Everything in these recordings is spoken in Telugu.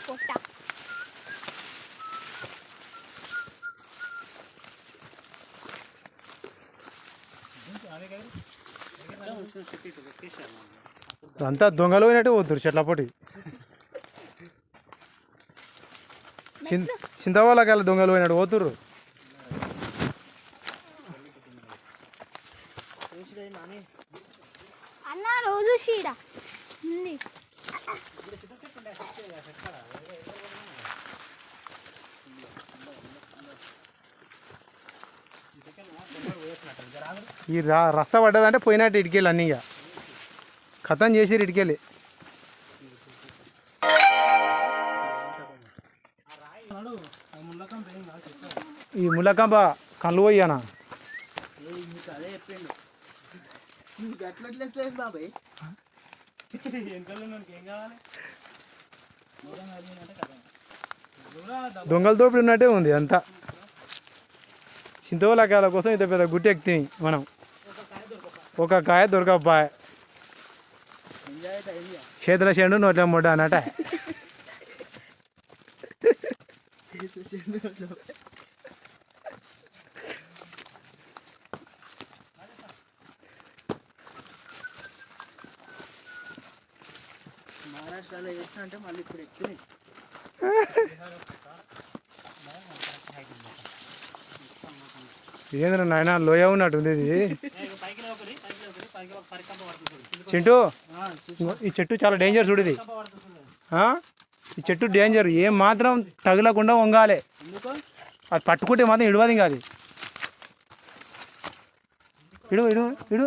పొట్ట అంతా దొంగలు పోయినట్టే పోతురు చెట్ల పొట్టి చింతవాళ్ళకి దొంగలు పోయినట్టు పోతుర్రు. అన్న రోజు షీడ ఉంది. ఈ రస్తా పడ్డదంటే పోయినట్టు ఇటుకెళ్ళి అన్నీ ఇక ఖతం చేసిరు ఇటుకెళ్ళి. ఈ ముళ్ళకంప కళ్ళు పోయానా దొంగల తోపుడు ఉన్నట్టే ఉంది అంతా. చింతవలకాయల కోసం ఇంత పెద్ద గుట్టి ఎక్కుతాయి మనం. ఒక కాయ దొరకబాయ్ చేతుల చెండు నోట్ల ముడ్డ అన్నట. మహారాష్ట్రలో చేసిన అంటే మళ్ళీ ఇప్పుడు ఎక్కువ ఏంద్ర నాయన లోయ ఉన్నట్టుంది ఇది. చింటూ ఈ చెట్టు చాలా డేంజర్ చూడు. ఇది ఈ చెట్టు డేంజర్. ఏం మాత్రం తగలకుండా వంగాలి. అది పట్టుకుంటే మాత్రం ఇడవది కాదు. ఇడు ఇడు ఇడు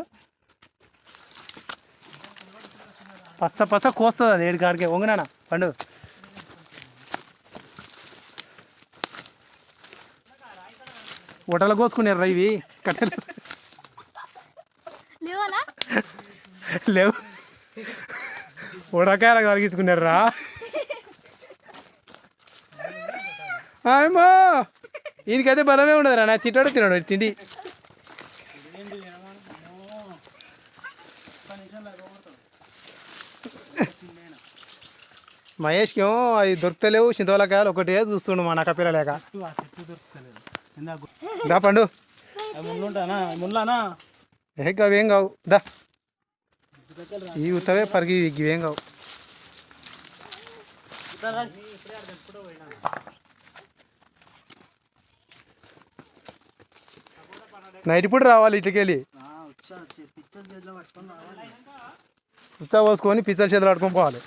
పస్స పస్స కోస్తుంది అది. ఏడు కాడికే వంగునా పండు. ఉటలు కోసుకున్నారు ఇవి కట్టెలు లేవు. ఉడకాయలు కలిగించుకున్నారా ఏమో. ఈయనకైతే బలమే ఉండదు రా. నా తిట్టాడు తిన్నాడు తిండి. మహేష్కి ఏమో అవి దొరుకుతలేవు చింతవలకాయలు. ఒకటే చూస్తుండు మా నక్క పిల్ల లేక. దా పండు ఏ అవేం కావు. దా ఈ ఉత్తవే పరిగి ఇవేం కావు. నైట్ ఇప్పుడు రావాలి ఇట్లకెళ్ళి. ఉచ్చా పోసుకొని పిచ్చర్ చేతులు పట్టుకొని పోవాలి.